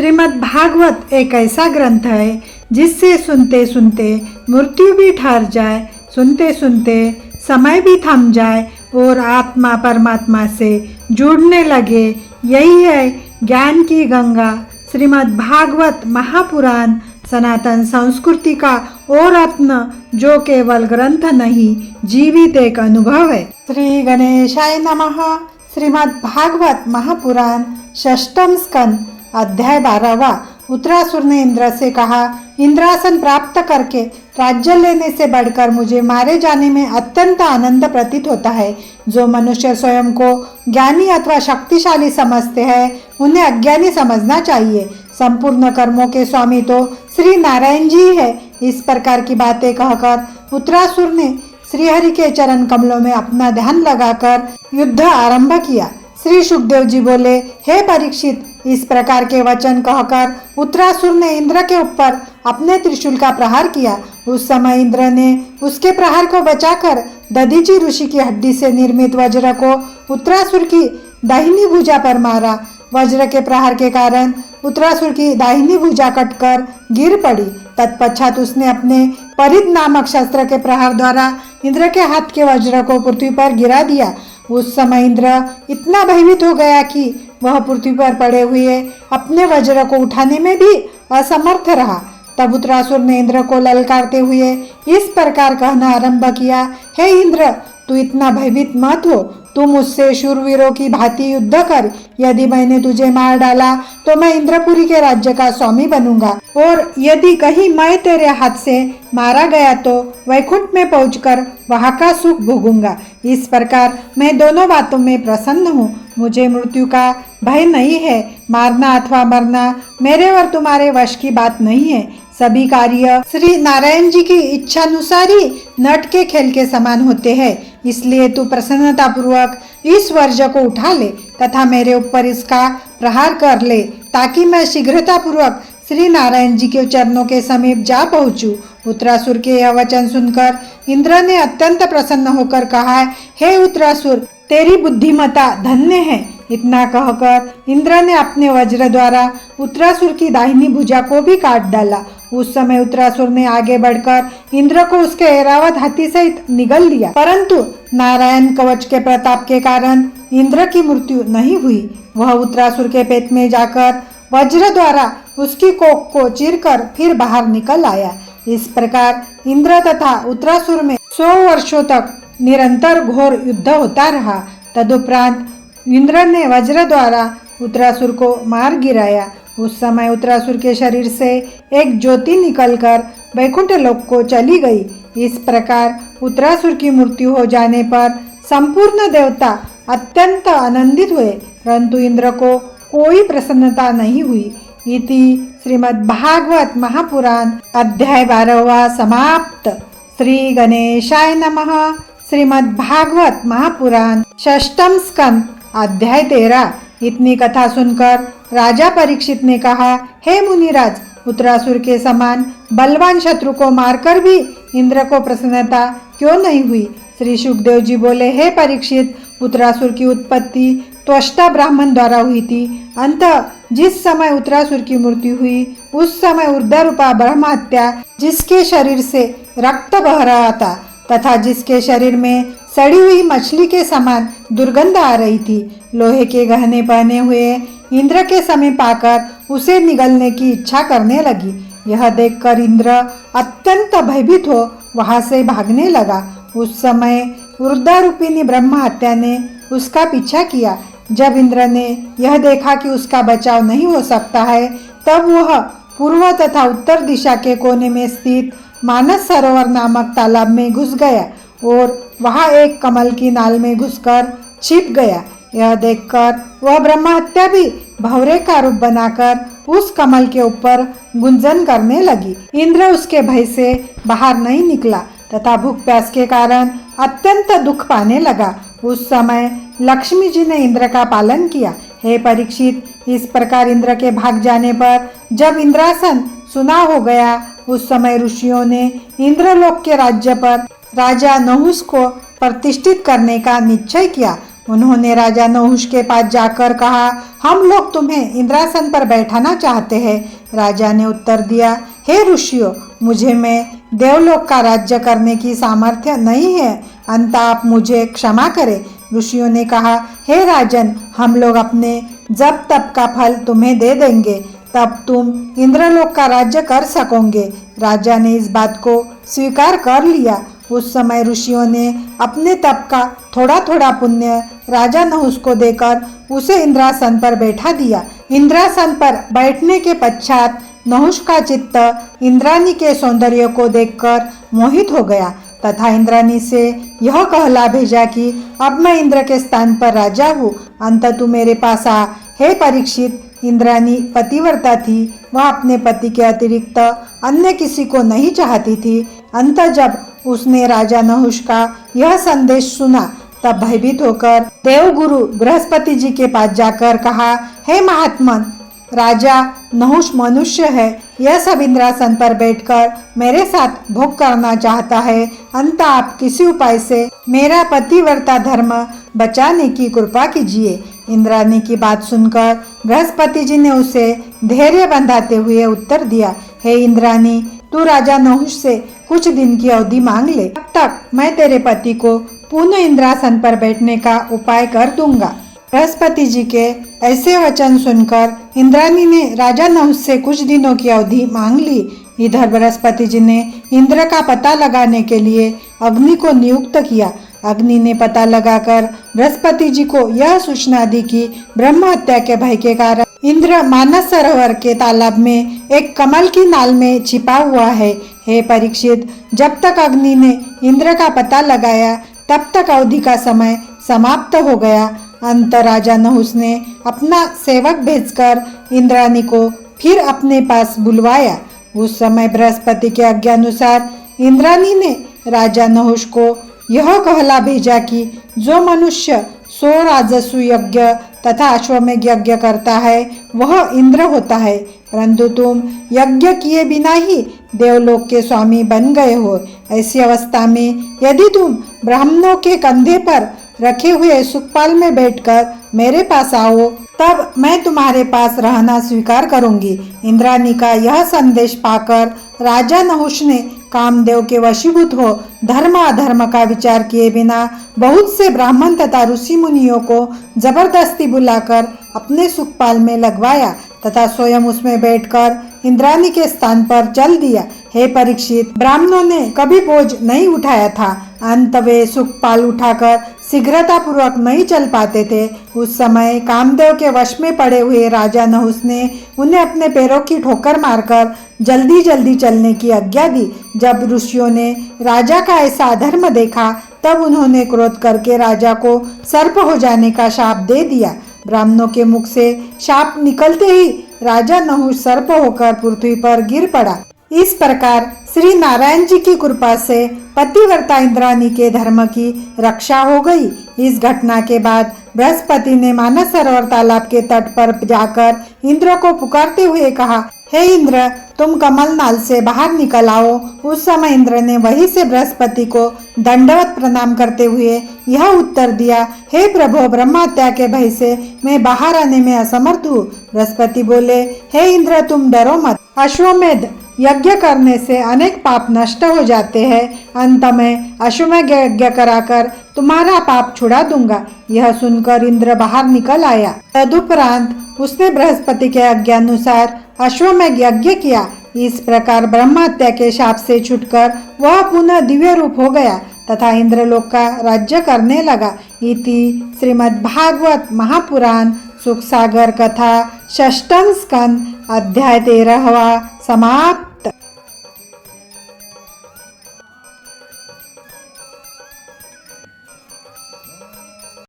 श्रीमद् भागवत एक ऐसा ग्रंथ है जिससे सुनते सुनते मृत्यु भी ठहर जाए, सुनते सुनते समय भी थम जाए और आत्मा परमात्मा से जुड़ने लगे। यही है ज्ञान की गंगा श्रीमद् भागवत महापुराण, सनातन संस्कृति का वो रत्न जो केवल ग्रंथ नहीं, जीवित एक अनुभव है। श्री गणेशाय नमः। श्रीमद् भागवत महापुराण षष्ठम स्कंद अध्याय 12वां। उत्तरासुर ने इंद्र से कहा, इंद्रासन प्राप्त करके राज्य लेने से बढ़कर मुझे मारे जाने में अत्यंत आनंद प्रतीत होता है। जो मनुष्य स्वयं को ज्ञानी अथवा शक्तिशाली समझते हैं उन्हें अज्ञानी समझना चाहिए। संपूर्ण कर्मों के स्वामी तो श्री नारायण जी है। इस प्रकार की बातें कहकर उत्तरासुर ने श्रीहरि के चरण कमलों में अपना ध्यान लगाकर युद्ध आरंभ किया। श्री सुखदेव जी बोले, हे परीक्षित, इस प्रकार के वचन कहकर उत्तरासुर ने इंद्र के ऊपर अपने त्रिशूल का प्रहार किया। उस समय इंद्र ने उसके प्रहार को बचाकर दधीचि ऋषि की हड्डी से निर्मित वज्र को उत्तरासुर की दाहिनी भुजा पर मारा। वज्र के प्रहार के कारण उत्तरासुर की दाहिनी भुजा कटकर गिर पड़ी। तत्पश्चात उसने अपने परिध नामक शस्त्र के प्रहार द्वारा इंद्र के हाथ के वज्र को पृथ्वी पर गिरा दिया। उस समय इंद्र इतना भयभीत हो गया कि वह पृथ्वी पर पड़े हुए अपने वज्र को उठाने में भी असमर्थ रहा। तब उत्तरासुर ने इंद्र को ललकारते हुए इस प्रकार कहना आरंभ किया, हे इंद्र, तू इतना भयभीत मत हो। तू मुझसे शूरवीरों की भांति युद्ध कर। यदि मैंने तुझे मार डाला तो मैं इंद्रपुरी के राज्य का स्वामी बनूंगा, और यदि कहीं मैं तेरे हाथ से मारा गया तो वैकुंठ में पहुंचकर वहां का सुख भोगूंगा। इस प्रकार मैं दोनों बातों में प्रसन्न हूँ। मुझे मृत्यु का भय नहीं है। मारना अथवा मरना मेरे और तुम्हारे वश की बात नहीं है। सभी कार्य श्री नारायण जी की इच्छानुसार ही नट के खेल के समान होते हैं। इसलिए तू प्रसन्नता पूर्वक इस वज्र को उठा ले तथा मेरे ऊपर इसका प्रहार कर ले, ताकि मैं शीघ्रता पूर्वक श्री नारायण जी के चरणों के समीप जा पहुंचूं। उत्तरासुर के यह वचन सुनकर इंद्र ने अत्यंत प्रसन्न होकर कहा, हे उत्तरासुर, तेरी बुद्धिमता धन्य है। इतना कहकर इंद्र ने अपने वज्र द्वारा उत्तरासुर की दाहिनी भुजा को भी काट डाला। उस समय उत्तरासुर ने आगे बढ़कर इंद्र को उसके ऐरावत हाथी सहित निगल लिया, परंतु नारायण कवच के प्रताप के कारण इंद्र की मृत्यु नहीं हुई। वह उत्तरासुर के पेट में जाकर वज्र द्वारा उसकी कोख को चीरकर फिर बाहर निकल आया। इस प्रकार इंद्र तथा उत्तरासुर में 100 वर्षों तक निरंतर घोर युद्ध होता रहा। तदुपरांत इंद्र ने वज्र द्वारा उत्तरासुर को मार गिराया। उस समय उत्तरासुर के शरीर से एक ज्योति निकलकर वैकुंठ लोक को चली गई। इस प्रकार उत्तरासुर की मृत्यु हो जाने पर संपूर्ण देवता अत्यंत आनंदित हुए, परंतु इंद्र को कोई प्रसन्नता नहीं हुई। इति श्रीमद् भागवत महापुराण अध्याय 12वां समाप्त। श्री गणेशाय नमः। श्रीमद् भागवत महापुराण षष्ठम स्कंद अध्याय 13। इतनी कथा सुनकर राजा परीक्षित ने कहा, हे मुनिराज, उत्तरासुर के समान बलवान शत्रु को मारकर भी इंद्र को प्रसन्नता क्यों नहीं हुई? श्री सुखदेव जी बोले, हे परीक्षित, उत्तरासुर की उत्पत्ति त्वष्टा ब्राह्मण द्वारा हुई थी। अंततः जिस समय उत्तरासुर की मृत्यु हुई उस समय ऊर्ध्वरूपा ब्रह्म हत्या, जिसके शरीर से रक्त बह रहा था तथा जिसके शरीर में सड़ी हुई मछली के समान दुर्गंध आ रही थी, लोहे के गहने पहने हुए इंद्र के समीप आकर उसे निगलने की इच्छा करने लगी। यह देखकर इंद्र अत्यंत भयभीत हो वहां से भागने लगा। उस समय ऊर्ध्वरूपिणी ब्रह्म हत्या ने उसका पीछा किया। जब इंद्र ने यह देखा कि उसका बचाव नहीं हो सकता है, तब वह पूर्व तथा उत्तर दिशा के कोने में स्थित मानस सरोवर नामक तालाब में घुस गया और वहां एक कमल की नाल में घुसकर छिप गया। यह देखकर वह ब्रह्म हत्या भी भंवरे का रूप बनाकर उस कमल के ऊपर गुंजन करने लगी। इंद्र उसके भय से बाहर नहीं निकला तथा भूख प्यास के कारण अत्यंत दुख पाने लगा। उस समय लक्ष्मी जी ने इंद्र का पालन किया। हे परीक्षित, इस प्रकार इंद्र के भाग जाने पर जब इंद्रासन सुना हो गया, उस समय ऋषियों ने इंद्रलोक के राज्य पर राजा नहुस को प्रतिष्ठित करने का निश्चय किया। उन्होंने राजा नहुष के पास जाकर कहा, हम लोग तुम्हें इंद्रासन पर बैठाना चाहते हैं। राजा ने उत्तर दिया, हे ऋषियों, मुझे में देवलोक का राज्य करने की सामर्थ्य नहीं है, अंत आप मुझे क्षमा करें। ऋषियों ने कहा, हे राजन, हम लोग अपने जब तप का फल तुम्हें दे देंगे, तब तुम इंद्रलोक का राज्य कर सकोगे। राजा ने इस बात को स्वीकार कर लिया। उस समय ऋषियों ने अपने तप का थोड़ा थोड़ा पुण्य राजा नहुष को देकर उसे इंद्रासन पर बैठा दिया। इंद्रासन पर बैठने के पश्चात नहुष का चित्त इंद्राणी के सौंदर्य को देखकर मोहित हो गया तथा इंद्राणी से यह कहला भेजा कि अब मैं इंद्र के स्थान पर राजा हूँ, अंत तू मेरे पास आ। हे परीक्षित, इंद्राणी पतिव्रता थी, वह अपने पति के अतिरिक्त अन्य किसी को नहीं चाहती थी। अंत जब उसने राजा नहुष का यह संदेश सुना, तब भयभीत होकर देवगुरु बृहस्पति जी के पास जाकर कहा, हे महात्मन, राजा नहुष मनुष्य है, यह सब इंद्रासन पर बैठकर मेरे साथ भोग करना चाहता है। अंत आप किसी उपाय से मेरा पतिव्रता धर्म बचाने की कृपा कीजिए। इंद्राणी की बात सुनकर बृहस्पति जी ने उसे धैर्य बंधाते हुए उत्तर दिया, हे इंद्राणी, तू राजा नहुष से कुछ दिन की अवधि मांग ले, तब तक मैं तेरे पति को पुनः इंद्रासन पर बैठने का उपाय कर दूंगा। बृहस्पति जी के ऐसे वचन सुनकर इंद्राणी ने राजा नहुष से कुछ दिनों की अवधि मांग ली। इधर बृहस्पति जी ने इंद्र का पता लगाने के लिए अग्नि को नियुक्त किया। अग्नि ने पता लगाकर बृहस्पति जी को यह सूचना दी कि ब्रह्म हत्या के भय के कारण इंद्र मानस सरोवर के तालाब में एक कमल की नाल में छिपा हुआ है। हे परीक्षित, जब तक अग्नि ने इंद्र का पता लगाया, तब तक अवधि का समय समाप्त हो गया। अंत राजा नहुष ने अपना सेवक भेजकर इंद्राणी को फिर अपने पास बुलवाया। उस समय बृहस्पति के आज्ञानुसार इंद्राणी ने राजा नहुष को यह कहला भेजा कि जो मनुष्य 100 राजस्व यज्ञ तथा अश्वमेध यज्ञ करता है वह इंद्र होता है, परंतु तुम यज्ञ किए बिना ही देवलोक के स्वामी बन गए हो। ऐसी अवस्था में यदि तुम ब्राह्मणों के कंधे पर रखे हुए सुखपाल में बैठकर मेरे पास आओ, तब मैं तुम्हारे पास रहना स्वीकार करूंगी। इंद्राणी का यह संदेश पाकर राजा नहुष ने कामदेव के वशीभूत हो धर्म अधर्म का विचार किए बिना बहुत से ब्राह्मण तथा ऋषि मुनियों को जबरदस्ती बुलाकर अपने सुखपाल में लगवाया तथा स्वयं उसमें बैठकर इंद्राणी के स्थान पर चल दिया। हे परीक्षित, ब्राह्मणों ने कभी बोझ नहीं उठाया था, अंत वे सुखपाल उठाकर शीघ्रता पूर्वक नहीं चल पाते थे। उस समय कामदेव के वश में पड़े हुए राजा नहुष ने उन्हें अपने पैरों की ठोकर मारकर जल्दी जल्दी चलने की आज्ञा दी। जब ऋषियों ने राजा का ऐसा अधर्म देखा, तब उन्होंने क्रोध करके राजा को सर्प हो जाने का शाप दे दिया। ब्राह्मणों के मुख से शाप निकलते ही राजा नहुष सर्प होकर पृथ्वी पर गिर पड़ा। इस प्रकार श्री नारायण जी की कृपा से पतिव्रता इंद्राणी के धर्म की रक्षा हो गई। इस घटना के बाद बृहस्पति ने मानस सरोवर तालाब के तट पर जाकर इंद्र को पुकारते हुए कहा, हे इंद्र, तुम कमल नाल से बाहर निकल आओ। उस समय इंद्र ने वहीं से बृहस्पति को दंडवत प्रणाम करते हुए यह उत्तर दिया, हे प्रभु, ब्रह्म हत्या के भय से मैं बाहर आने में असमर्थ हूँ। बृहस्पति बोले, हे इंद्र, तुम डरो मत। अश्वमेध यज्ञ करने से अनेक पाप नष्ट हो जाते हैं। अंत में अश्वमेध यज्ञ कराकर तुम्हारा पाप छुड़ा दूंगा। यह सुनकर इंद्र बाहर निकल आया। तदुपरांत उसने बृहस्पति के आज्ञानुसार अश्वमेध यज्ञ किया। इस प्रकार ब्रह्म हत्या के शाप से छुटकर वह पुनः दिव्य रूप हो गया तथा इंद्रलोक का राज्य करने लगा। इति श्रीमद्भागवत महापुराण सुखसागर कथा षष्ठम स्कंद अध्याय 13वां समाप्त।